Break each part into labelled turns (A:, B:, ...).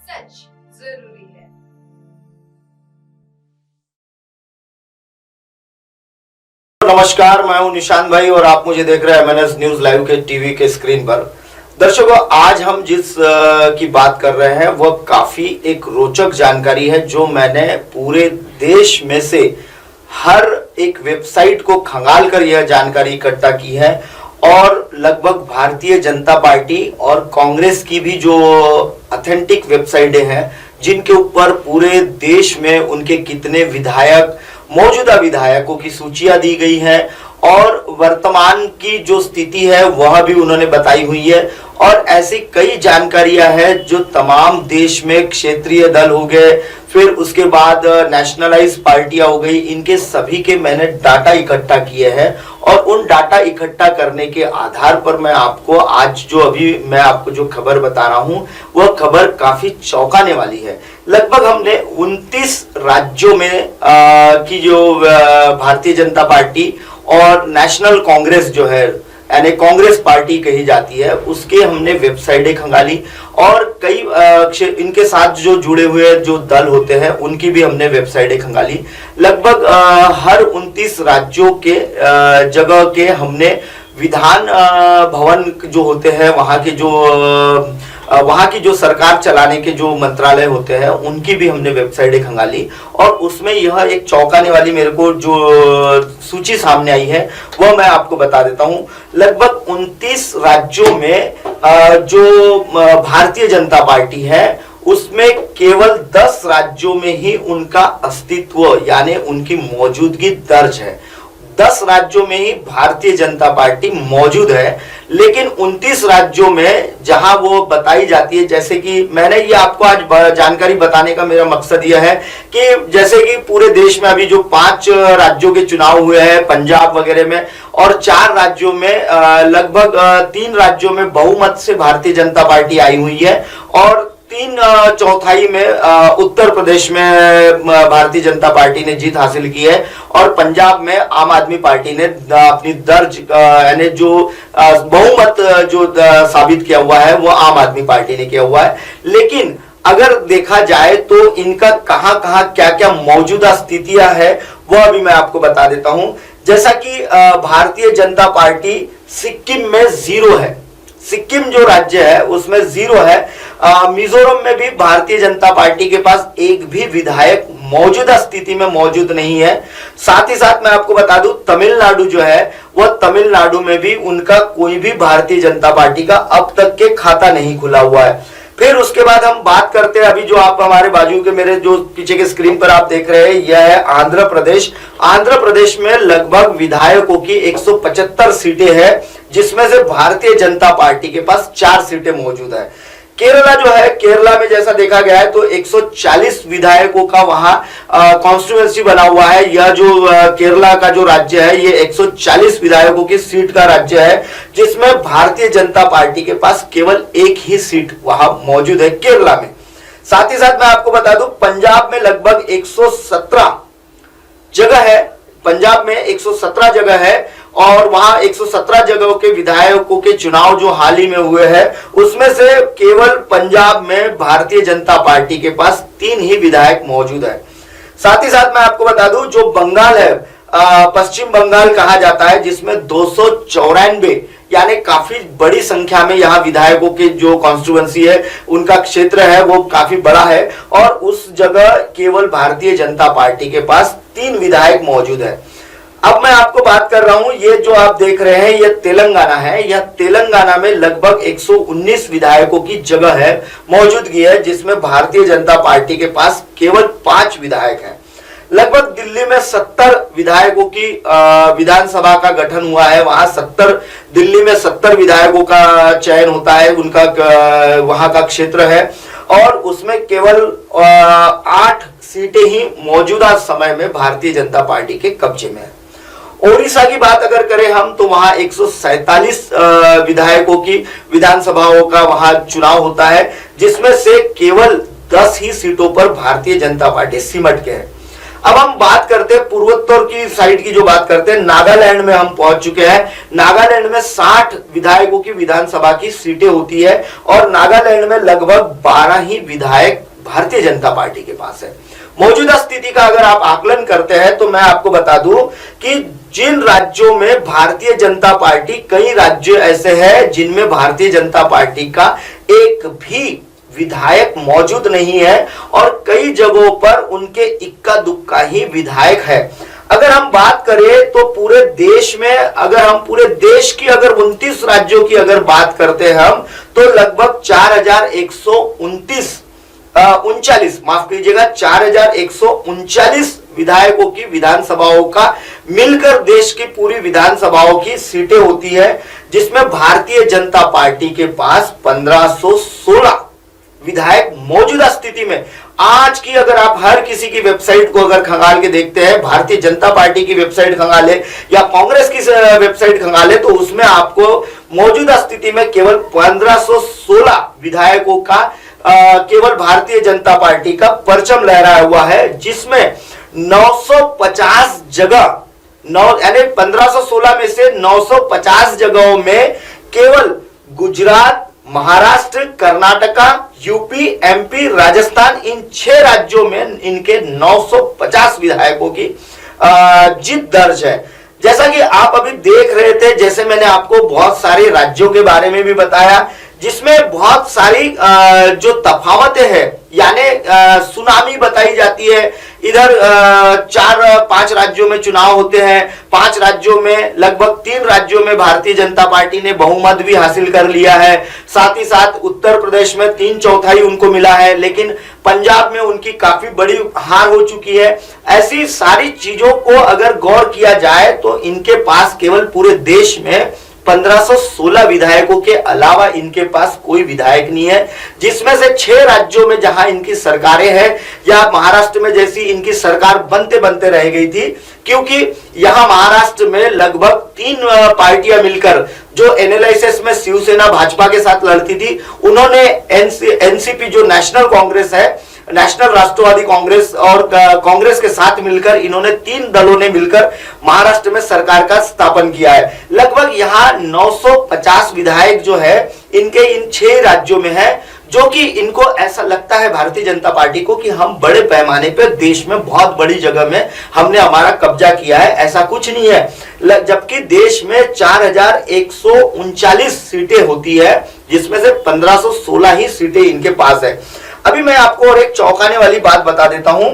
A: सच जरूरी है।
B: नमस्कार, मैं हूं निशांत भाई और आप मुझे देख रहे हैं एमएनएस न्यूज लाइव के टीवी के स्क्रीन पर। दर्शकों, आज हम जिस की बात कर रहे हैं वह काफी एक रोचक जानकारी है जो मैंने पूरे देश में से हर एक वेबसाइट को खंगाल कर यह जानकारी इकट्ठा की है और लगभग भारतीय जनता पार्टी और कांग्रेस की भी जो ऑथेंटिक वेबसाइटें हैं जिनके ऊपर पूरे देश में उनके कितने विधायक, मौजूदा विधायकों की सूचियां दी गई हैं और वर्तमान की जो स्थिति है वह भी उन्होंने बताई हुई है। और ऐसी कई जानकारियां हैं जो तमाम देश में क्षेत्रीय दल हो गए, फिर उसके बाद नेशनलाइज पार्टियां हो गई, इनके सभी के मैंने डाटा इकट्ठा किए हैं और उन डाटा इकट्ठा करने के आधार पर मैं आपको आज जो अभी मैं आपको जो खबर बता रहा हूं वह खबर काफी चौंकाने वाली है। लगभग हमने 29 राज्यों में की जो भारतीय जनता पार्टी और नेशनल कांग्रेस जो है यानी कांग्रेस पार्टी कही जाती है उसके हमने वेबसाइटें खंगाली और कई इनके साथ जो जुड़े हुए जो दल होते हैं उनकी भी हमने वेबसाइटें खंगाली। लगभग हर 29 राज्यों के जगह के हमने विधान भवन जो होते हैं वहां की जो सरकार चलाने के जो मंत्रालय होते हैं उनकी भी हमने वेबसाइटें खंगाली और उसमें यह एक चौंकाने वाली मेरे को जो सूची सामने आई है वह मैं आपको बता देता हूं। लगभग 29 राज्यों में जो भारतीय जनता पार्टी है उसमें केवल 10 राज्यों में ही उनका अस्तित्व यानी उनकी मौजूदगी दर्ज है। 10 राज्यों में ही भारतीय जनता पार्टी मौजूद है, लेकिन 29 राज्यों में जहां वो बताई जाती है, जैसे कि मैंने ये आपको आज जानकारी बताने का मेरा मकसद यह है कि जैसे कि पूरे देश में अभी जो 5 राज्यों के चुनाव हुए हैं पंजाब वगैरह में और 4 राज्यों में लगभग 3 राज्यों में बहुमत से भारतीय जनता पार्टी आई हुई है और 3/4 में उत्तर प्रदेश में भारतीय जनता पार्टी ने जीत हासिल की है और पंजाब में आम आदमी पार्टी ने अपनी दर्ज यानी जो बहुमत जो साबित किया हुआ है वो आम आदमी पार्टी ने किया हुआ है। लेकिन अगर देखा जाए तो इनका कहां कहां क्या क्या मौजूदा स्थितियां है वह भी मैं आपको बता देता हूं। जैसा कि भारतीय जनता पार्टी सिक्किम में 0 है, सिक्किम जो राज्य है उसमें 0 है। मिजोरम में भी भारतीय जनता पार्टी के पास एक भी विधायक मौजूदा स्थिति में मौजूद नहीं है। साथ ही साथ मैं आपको बता दूं तमिलनाडु जो है वह तमिलनाडु में भी उनका कोई भी भारतीय जनता पार्टी का अब तक के खाता नहीं खुला हुआ है। फिर उसके बाद हम बात करते हैं, अभी जो आप हमारे बाजू के मेरे जो पीछे के स्क्रीन पर आप देख रहे हैं यह है आंध्र प्रदेश। आंध्र प्रदेश में लगभग विधायकों की 175 सीटें हैं जिसमें से भारतीय जनता पार्टी के पास 4 सीटें मौजूद है। केरला जो है, केरला में जैसा देखा गया है तो 140 विधायकों का वहां कॉन्स्टिट्यूएंसी बना हुआ है। यह जो केरला का जो राज्य है ये 140 विधायकों की सीट का राज्य है जिसमें भारतीय जनता पार्टी के पास केवल एक ही सीट वहां मौजूद है केरला में। साथ ही साथ मैं आपको बता दूं पंजाब में लगभग 117 जगह है, पंजाब में 117 जगह है और वहां 117 जगहों के विधायकों के चुनाव जो हाल ही में हुए हैं उसमें से केवल पंजाब में भारतीय जनता पार्टी के पास 3 ही विधायक मौजूद है। साथ ही साथ मैं आपको बता दूं जो बंगाल है, पश्चिम बंगाल कहा जाता है जिसमें 294 यानी काफी बड़ी संख्या में यहाँ विधायकों के जो कॉन्स्टिट्यूएंसी है उनका क्षेत्र है वो काफी बड़ा है और उस जगह केवल भारतीय जनता पार्टी के पास 3 विधायक मौजूद है। अब मैं आपको बात कर रहा हूं, ये जो आप देख रहे हैं ये तेलंगाना है। यह तेलंगाना में लगभग 119 विधायकों की जगह है, मौजूदगी है जिसमें भारतीय जनता पार्टी के पास केवल 5 विधायक हैं। लगभग दिल्ली में 70 विधायकों की विधानसभा का गठन हुआ है, वहां 70 दिल्ली में 70 विधायकों का चयन होता है, उनका वहां का क्षेत्र है और उसमें केवल 8 सीटें ही मौजूदा समय में भारतीय जनता पार्टी के कब्जे में है। ओडिशा की बात अगर करें हम तो वहां 147 विधायकों की विधानसभाओं का वहां चुनाव होता है जिसमें से केवल 10 ही सीटों पर भारतीय जनता पार्टी सिमट के है। अब हम बात करते हैं पूर्वोत्तर की साइड की, जो बात करते हैं नागालैंड में हम पहुंच चुके हैं। नागालैंड में 60 विधायकों की विधानसभा की सीटें होती है और नागालैंड में लगभग 12 ही विधायक भारतीय जनता पार्टी के पास है। मौजूदा स्थिति का अगर आप आकलन करते हैं तो मैं आपको बता दूं कि जिन राज्यों में भारतीय जनता पार्टी, कई राज्य ऐसे हैं जिनमें भारतीय जनता पार्टी का एक भी विधायक मौजूद नहीं है और कई जगहों पर उनके इक्का दुक्का ही विधायक है। अगर हम बात करें तो पूरे देश में, अगर हम पूरे देश की अगर 29 राज्यों की अगर बात करते हैं हम, तो लगभग 4139 माफ कीजिएगा 4139 विधायकों की विधानसभाओं का मिलकर देश की पूरी विधानसभाओं की सीटें होती है, जिसमें भारतीय जनता पार्टी के पास 1516 विधायक मौजूदा स्थिति में। आज की अगर आप हर किसी की वेबसाइट को अगर खंगाल के देखते हैं, भारतीय जनता पार्टी की वेबसाइट खंगाले या कांग्रेस की वेबसाइट खंगाले, तो उसमें आपको मौजूदा स्थिति में केवल 1516 विधायकों का केवल भारतीय जनता पार्टी का परचम लहराया हुआ है, जिसमें 950 जगह यानी 1516 में से 950 जगहों में केवल गुजरात, महाराष्ट्र, कर्नाटका, यूपी, एमपी, राजस्थान, इन 6 राज्यों में इनके 950 विधायकों की जीत दर्ज है। जैसा कि आप अभी देख रहे थे, जैसे मैंने आपको बहुत सारे राज्यों के बारे में भी बताया, जिसमें बहुत सारी जो तफावतें हैं, यानी सुनामी बताई जाती है। इधर 4-5 राज्यों में चुनाव होते हैं, 5 राज्यों में, लगभग 3 राज्यों में भारतीय जनता पार्टी ने बहुमत भी हासिल कर लिया है। साथ ही साथ उत्तर प्रदेश में 3/4 उनको मिला है, लेकिन पंजाब में उनकी काफी बड़ी हार हो चुकी है। ऐसी सारी चीजों को अगर गौर किया जाए तो इनके पास केवल पूरे देश में 1516 विधायकों के अलावा इनके पास कोई विधायक नहीं है, जिसमें से 6 राज्यों में जहां इनकी सरकारें हैं, या महाराष्ट्र में जैसी इनकी सरकार बनते बनते रह गई थी, क्योंकि यहां महाराष्ट्र में लगभग 3 पार्टियां मिलकर, जो एनालिसिस में शिवसेना भाजपा के साथ लड़ती थी, उन्होंने एनसीपी जो नेशनल कांग्रेस है, नेशनल राष्ट्रवादी कांग्रेस और कांग्रेस के साथ मिलकर, इन्होंने 3 दलों ने मिलकर महाराष्ट्र में सरकार का स्थापन किया है। लगभग यहाँ 950 विधायक जो है इनके इन 6 राज्यों में है, जो कि इनको ऐसा लगता है भारतीय जनता पार्टी को कि हम बड़े पैमाने पर देश में बहुत बड़ी जगह में हमने हमारा कब्जा किया है। ऐसा कुछ नहीं है, जबकि देश में 4139 सीटें होती है, जिसमें से 1516 ही सीटें इनके पास है। अभी मैं आपको और एक चौंकाने वाली बात बता देता हूं।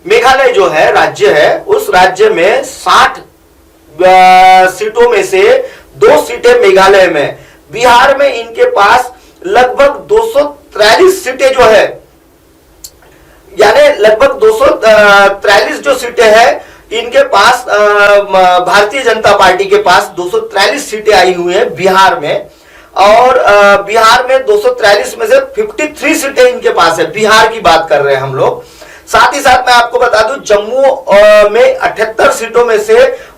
B: मेघालय जो है राज्य है, उस राज्य में 60 सीटों में से 2 सीटें मेघालय में। बिहार में इनके पास लगभग 243 सीटें जो है, यानी लगभग 243 जो सीटें हैं इनके पास, भारतीय जनता पार्टी के पास 243 सीटें आई हुई हैं बिहार में, और बिहार में 243 में से 53 सीटें इनके पास है। बिहार की बात कर रहे हैं हम लोग। साथ ही साथ मैं आपको बता दूं, जम्मू में 78 सीटों में से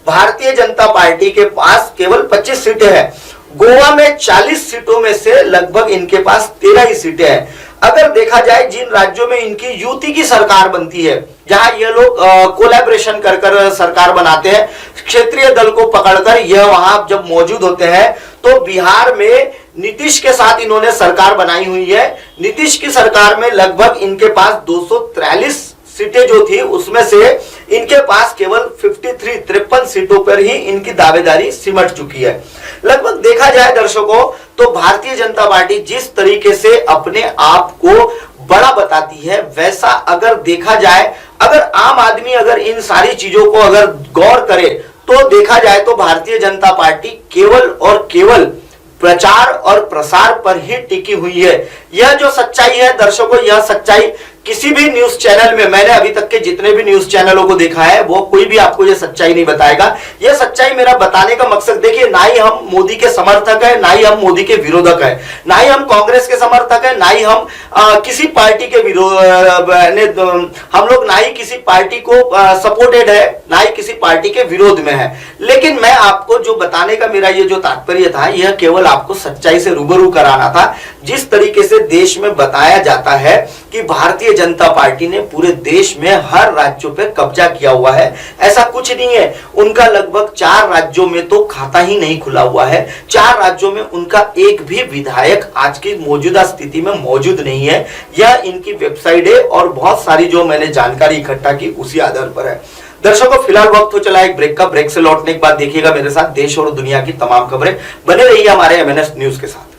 B: भारतीय जनता पार्टी के पास केवल 25 सीटें हैं। गोवा में 40 सीटों में से लगभग इनके पास 13 ही सीटें हैं। अगर देखा जाए जिन राज्यों में इनकी युति की सरकार बनती है, जहां ये लोग कोलैबोरेशन कर कर सरकार बनाते हैं, क्षेत्रीय दल को पकड़कर यह वहां जब मौजूद होते हैं, तो बिहार में नीतीश के साथ इन्होंने सरकार बनाई हुई है। नीतीश की सरकार में लगभग इनके पास 243 सीटें जो थी, उसमें से इनके पास केवल 53 सीटों पर ही इनकी दावेदारी सिमट चुकी है। लगभग देखा जाए दर्शकों, तो भारतीय जनता पार्टी जिस तरीके से अपने आप को बड़ा बताती है, वैसा अगर देखा जाए, अगर आम आदमी अगर इन सारी चीजों को अगर गौर करे, तो देखा जाए तो भारतीय जनता पार्टी केवल और केवल प्रचार और प्रसार पर ही टिकी हुई है। यह जो सच्चाई है दर्शकों, यह सच्चाई किसी भी न्यूज चैनल में, मैंने अभी तक के जितने भी न्यूज चैनलों को देखा है, वो कोई भी आपको ये सच्चाई नहीं बताएगा। ये सच्चाई मेरा बताने का मकसद, देखिए, ना ही हम मोदी के समर्थक है, ना ही हम मोदी के विरोधक है, ना ही हम कांग्रेस के समर्थक है, ना ही हम किसी पार्टी के विरोध, हम लोग ना ही किसी पार्टी को सपोर्टेड है, ना ही किसी पार्टी के विरोध में है। लेकिन मैं आपको जो बताने का मेरा ये जो तात्पर्य था, यह केवल आपको सच्चाई से रूबरू कराना था। जिस तरीके से देश में बताया जाता है कि भारतीय जनता पार्टी ने पूरे देश में हर राज्यों पे कब्जा किया हुआ है। ऐसा कुछ नहीं है। उनका लगभग 4 राज्यों में तो खाता ही नहीं खुला हुआ है। 4 राज्यों में उनका एक भी विधायक आज की मौजूदा स्थिति में मौजूद नहीं है। यह इनकी वेबसाइट है और बहुत सारी जो मैंने जानकारी इकट्ठा की उसी आधार पर है। दर्शकों, फिलहाल वक्त हो चला एक ब्रेक का। ब्रेक से लौटने के बाद देखिएगा मेरे साथ देश और दुनिया की तमाम खबरें। बने रहिए हमारे MNS न्यूज के साथ।